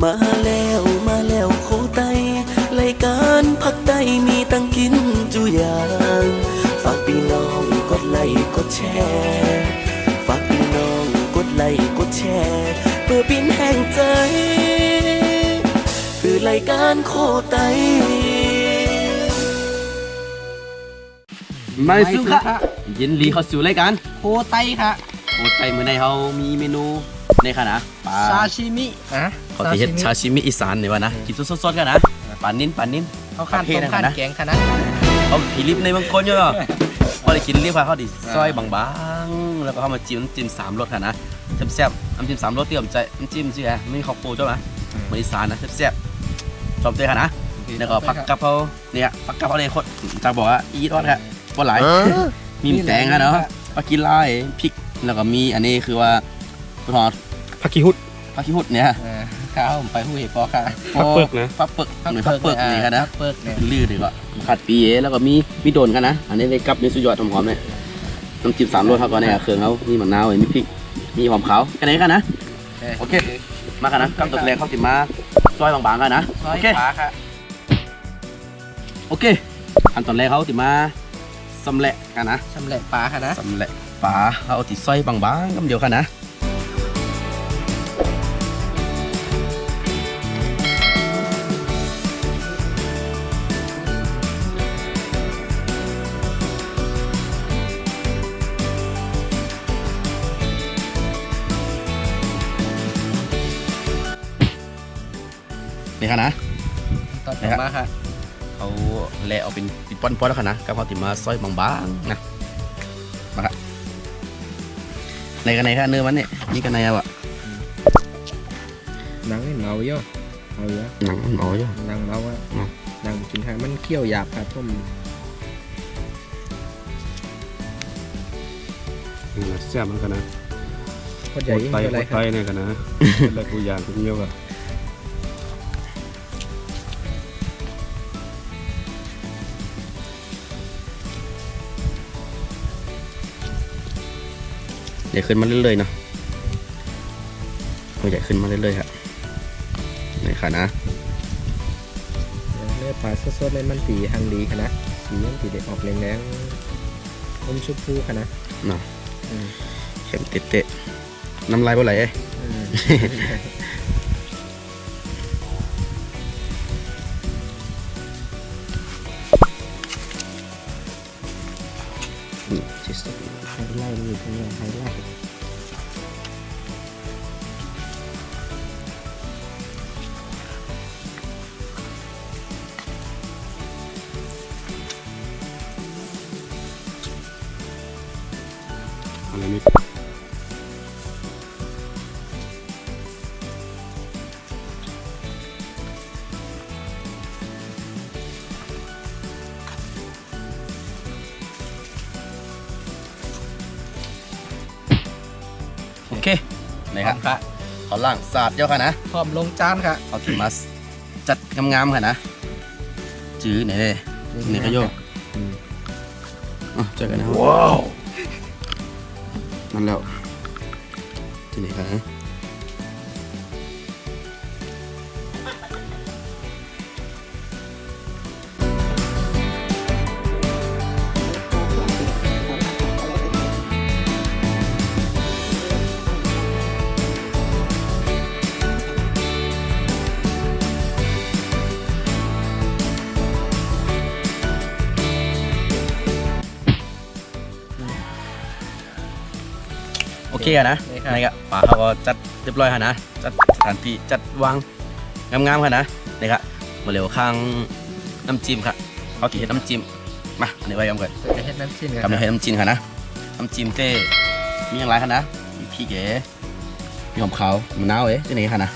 มาแล้วมาแล้วโคไตรายการพักใต้มีตั้งกินจุอย่างฝากพี่น้องกดไลค์กดแชร์ฝากพี่น้องกดไลค์กดแชร์เพื่อเป็นแห่งใจคือรายการโคไตมาสุขะยินดีเข้าสู่รายการโคไตค่ะโคไตเมื่อในเขามีเมนูในค่ะนะปลาซาชิมิเขาจะเฮ็ดชาชิมิอีสานนี่วะนะกินสดๆกันนะปลานิ่นเขาขั้นต้มขั้นแกงค่ะนะเขาผีลิบในบางคนอยู่พอได้กินรีบพาเขาดิซอยบางๆแล้วก็เขามาจิ้มสามรสค่ะนะแซ่บๆน้ำจิ้มสามรสเตรียมใจน้ำจิ้มชื่ออะไรไม่มีข้าวโพดใช่ไหมเหมือนอีสานนะแซ่บๆชอบเตยค่ะนะแล้วก็ผักกะเพราเนี่ยผักกะเพราเนี่ยคนจะบอกว่าอีทอดค่ะก็หลายมีแตงค่ะเนาะปลากิไลพริกแล้วก็มีอันนี้คือว่าทอดผักขี้หุดเนี่ยข้าวไปหูเห็ดปอค่ะผักเปิกนะผักเปิกหรือผักเปิกนี่ค่ะนะเปิกเนี่ยลื่นดีกว่าผัดปีแล้วก็มีโดนกันนะอันนี้ในกับในสุดยอดหอมๆเนี่ยน้ำจิ้มสามรสเขาก็เนี่ยเครื่องเขามีมะนาวมีพริกมีหอมขาวกันไหนกันนะโอเคมากันนะกับตัวแรกเขาติดมาซอยบางๆกันนะโอเคโอเคขั้นตอนแรกเขาติดมาสำเร็จกันนะสำเร็จปลาค่ะนะสำเร็จปลาเขาติดซอยบางๆกันเดียวกันนะนี่ค่ะนะต่อมาค่ะเขาแล่เอาเป็นป้อนๆแล้วค่ะนะกับเขาติดมาซอยบางๆนะมาค่ะในกันไหนค่ะเนื้อมันเนี่ยนี่กันไหนอ่ะหนังเมาเยอะหนังเมาเยอะหนังเมาอ่ะหนังกินไทยมันเคี่ยวหยาบครับผมแซ่บมันกันนะโคตรใหญ่ยิ่งอะไรครับเนี่ยกันนะแล้วกูอย่างกูเยอะอ่ะใหญ่ขึ้นมาเรื่อยๆเนาะใหญ่ขึ้นมาเรื่อยๆครับนี่ค่ะนะเนื้อปลาสดๆเลยมันตีฮังดีค่ะนะสีมันตีเด็กออกแรงๆอมชมพูค่ะนะเนาะเข็มเตะน้ำลายบ่ไหลไฮไลท์มีตรงนี้ไฮไลท์อะไรนี่โอเคไหนครับเขาล่างสาดเยอะค่ะนะพร้อมลงจานค่ะเอาถึงมาจัดงามๆค่ะนะจื้อไหนเลยนี่ก็โยกเจอกันนะว้าวนั่นแล้วที่ไหนครับโอเคนะนี่ครับป่าเขาก็จัดเรียบร้อยค่ะนะจัดสถานที่จัดวางงามๆค่ะนะนี่ครับมาเร็วข้างน้ำจิ้มค่ะเขาถือน้ำจิ้มมาอันนี้ไว้กันก่อนจะเห็ดน้ำจิ้มกำลังให้น้ำจิ้มค่ะนะน้ำจิ้มเต้มีอย่างไรค่ะนะมีพริกมีหอมขาวมะนาวที่ไหนค่ะนะ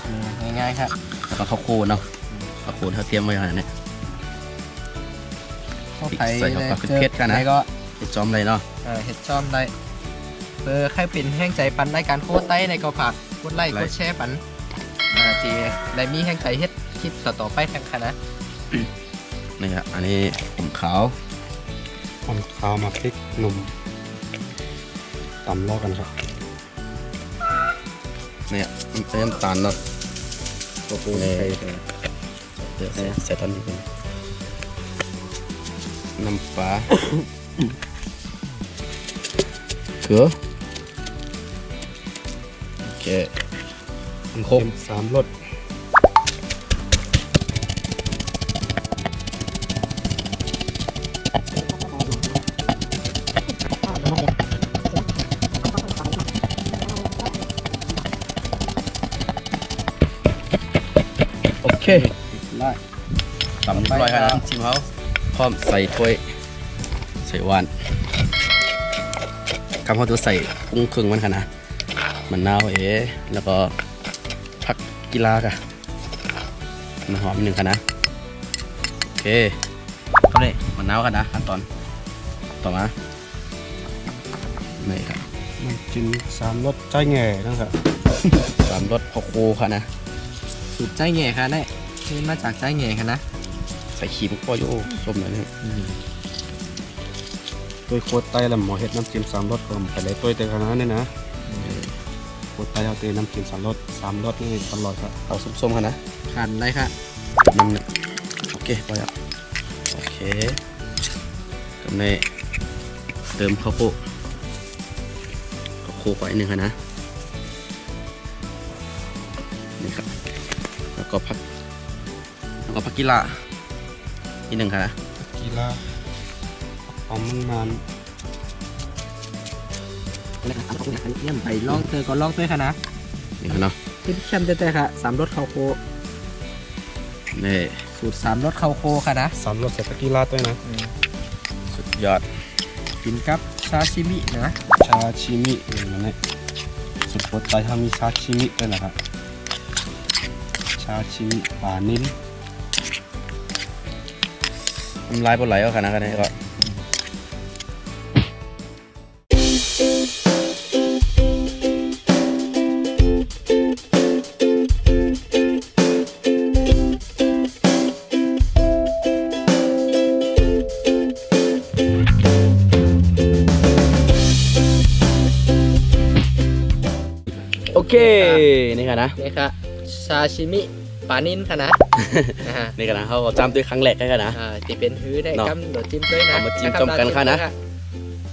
ง่ายๆครับแล้วก็ข้าวโพดเนาะข้าวโพดเขาเตรียมไว้ค่ะเนี่ยใส่ข้าวผัดเผ็ดๆค่ะนะก็เห็ดจอมเลยเนาะเห็ดจอมเลยใครเป็นแห้งใจปันรายการโคตรไต้ในก็ฝากกดไลค์กดแชร์ปันจีได้มีแห้งใจเฮ็ดคลิปต่อไปทางคณะนี่ครับอันนี้ผมขาวมาพริกหนุ่มตำลอกกันครับ เนี่ยมันเป็นน้ำตาลเนาะ โอ้โห ใส่ตอนนี้น้ำปลาเกลือโอเคมันครบ เค็ม3รส โอเคตำเรียบร้อยครับน้ำจิ้มเขาพร้อมใส่ถ้วยใส่วานคำเขาจะใส่กุ้งครึ่งมันค่ะนะมันนาวแล้วก็ผักกีฬากะมันหอมนิดนึงค่ะนะโอเคเขาเลยมันนาวค่ะนะขั้นตอนต่อมานี่ครับ น้ำจิ้ม3รสใจแง่นะครับ สามรสข้าวโคค่ะนะ สูตรใจแง่ค่ะเนี่ยนี่มาจากใจแง่ค่ะนะ ใส่ขีมก็โย่ส้มหน่อยนึง ตัวโคตรไตแล้วหมอเฮ็ดน้ำจิ้ม3รสก็ไปเลยตัวแต่ขนาดนี้นะโคตรไตเอาเตน้ำจิ้ม3รสนี่ตลอดครับ เอาส้มๆค่ะนะ ขันได้ค่ะ มันโอเคพอแล้วโอเคกับในเติมข้าวโพดไปหนึ่งค่ะนะนี่ครับแล้วก็ผักกีฬาอีกหนึ่งค่ะนะ กีฬาเอามัน เนี่ยไปล่องเตยก็ล่องเตยค่ะนะ นี่ค่ะเนาะ ที่แคมแต่ค่ะ3รสข้าวโค นี่ สูตร3รสข้าวโคค่ะนะ 3รสใส่ตะกีฬาด้วยนะ สุดยอด กินกับซาชิมินะ ชาชิมิอย่างนั้นสุดโคตรไตทำมีชาชิมิด้วยนะครับชาชิมิปลานิ่ม น้ำลายปลาไหลเอาค่ะนะกันนี้ก็โอเคนี่ค่ะนะ นี่ค่ะซาชิมิปลานินค่ะนะ นี่ค่ะนะเขาจำด้วยครั้งแรกกันนะ ที่เป็นฮื้อได้ เนาะ กำโดดจิ้มด้วยนะ เอามาจิ้มจำกันค่ะนะ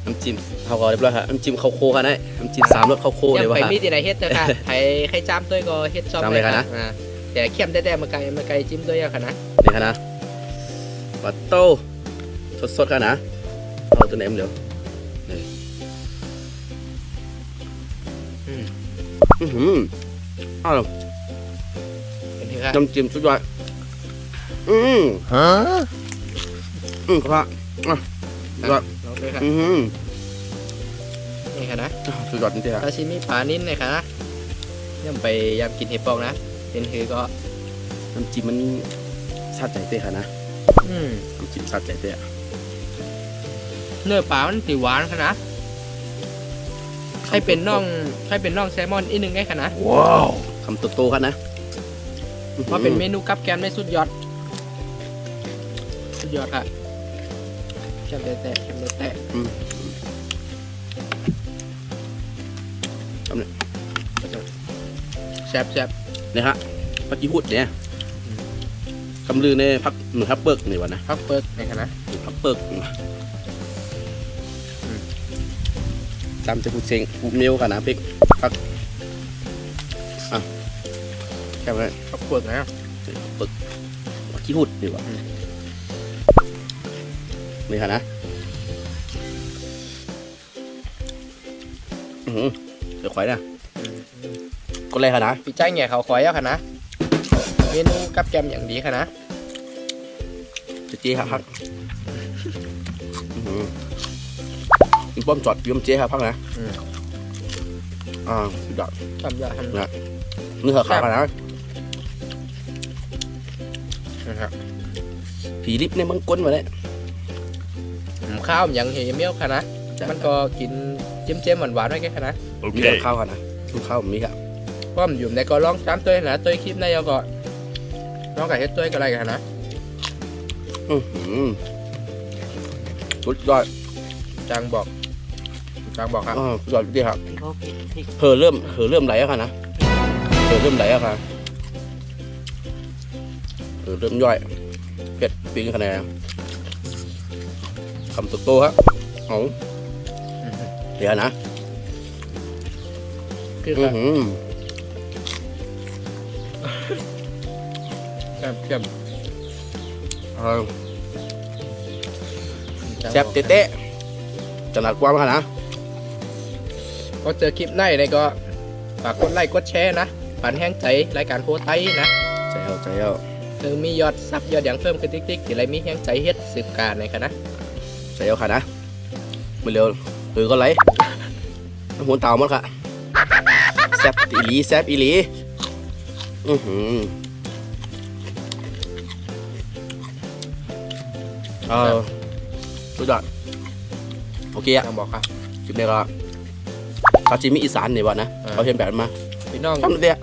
น้ำจิ้มเขาก็เรียบร้อยครับน้ำจิ้มข้าวโคค่ะนะน้ำจิ้ม3รสข้าวโค ยั เล ง ยว่า ไปมีที่ไหนเฮ็ดเจ้าค่ะใครใครจ้ามด้วยก็เฮ็ดซ้อม จ้ำเลยค่ะนะ แต่เข้มแต่มาไกลจิ้มด้วยอะค่ะนะ นี่ค่ะนะปัตโต้สดๆค่ะนะเอาตัวไหนมันเดี๋ยวนี่อ้าว เป็นที่ค่ะ น้ำจิ้มสุดยอดครับสุดยอด ลองด้วยค่ะ นี่ค่ะนะ สุดยอดจริงๆครับ ซาชิมิปลานินเลยค่ะนะยังไปยำกินเห็ดปองนะเป็นฮื้อก็ น้ำจิ้มมันชาติใจเต้ค่ะนะ น้ำจิ้มชาติใจเต้ เนื้อปลามันสีหวานค่ะนะให้เป็นน่องแซลมอนอีกนึงได้ค่ะนะ ว้าวคำโตๆค่ะนะ เพราะเป็นเมนูกับแกมได้สุดยอดค่ะแกมแต่แซ่บ นี่ฮะพักกี้หุดเนี่ยคำลือในพักหนึ่งฮับเบิร์กนี่วะนะ พักเปิดในคณะ ฮับเบิร์กจำจะพูดเซ็งพูดเมลค่ะนะเพ็กพักแค่ไหน พักเปิดนะ ปึกขี้หุดดีกว่านี่ค่ะนะเดี๋ยวควายนะก็เลยค่ะนะ ปีใจแง่เขาคอยเอาค่ะนะเมนูกับแกมอย่างดีค่ะนะ จะเจ๊ครับพักอินป้อมจอดยมเจ๊ครับพักนะสุดยอด ทำยอดทำ เนื้อขาวนะ นะครับ ผีลิฟในมังกรมาเลย ข้าวอย่างเฮียเมี่ยวค่ะนะมันก็กินเจียมหวานๆไว้แค่ค่ะนะ มีแต่ข้าวค่ะนะข้าวมีค่ะ ก็มันอยู่ในก็ลองตามตัวนะตัวคลิปในเอาก็น้องกับเฮ็ดตัวก็อะไรกันนะ สุดยอด จางบอกครับ สุดยอดดีครับเริ่มไหลแล้วค่ะนะเริ่มไหลแล้วค่ะ เริ่มย่อยเผ็ดปิ้งคะแนนคำโตๆครับเอาเดี๋ยวนะ คือ อื้อหือ แบบ เอาแซ่บเตะๆจะหนักกว่ามั้งนะ ก็เจอคลิปในก็ฝากกดไลค์กดแชร์นะปันแห้งใจรายการโคไตนะ ใจเอา ถึงมียอดซับยอดอย่างเพิ่มขึ้นติ๊กๆที่ไรมีแห้งใจเฮ็ดสืบการในคณะ ใจเอาค่ะนะมือเร็วก็ไหลน้ำหัวเต่ามั้งค่ะแซ่บอีหลีแซ่บอีหลีอือหือสุดยอดโอเคอะ ต้องบอกครับ คลิปนี้ก็เขาจีมีอีสานนี่วะนะเขาเห็นแบบมา พี่น้อง ทำเดีย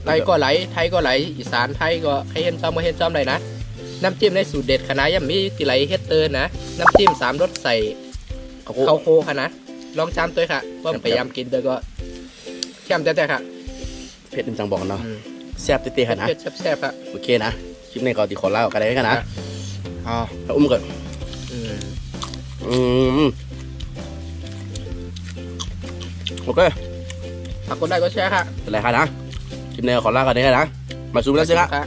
ไทยก็ไหลไทยก็ไหลอีสานไทยก็ใครเห็นซ้อมมาเห็นซ้อมเลยนะน้ำจิ้มในสูตรเด็ดคณะยังมีที่ไหลเฮ็ดเตอร์นะน้ำจิ้ม3 รสใส่ข้าวโคคณะลองจำตัวค่ะว่าพยายามกินเตอร์ก็เข้มแต่ค่ะ เผ็ดจังบอกเนาะแซ่บเตะๆค่ะนะ เผ็ดแซ่บๆค่ะ โอเคนะคลิปนี้ก็ตีขอเล่ากันได้กันนะ อ๋อ แล้วอุ้มก่อน อืม โอเค ฝากกดไลค์กดแชร์ค่ะ เป็นไรค่ะนะคลิปนี้ก็ขอเล่ากันได้กันนะมาซูมแล้วสิครับ ค่ะ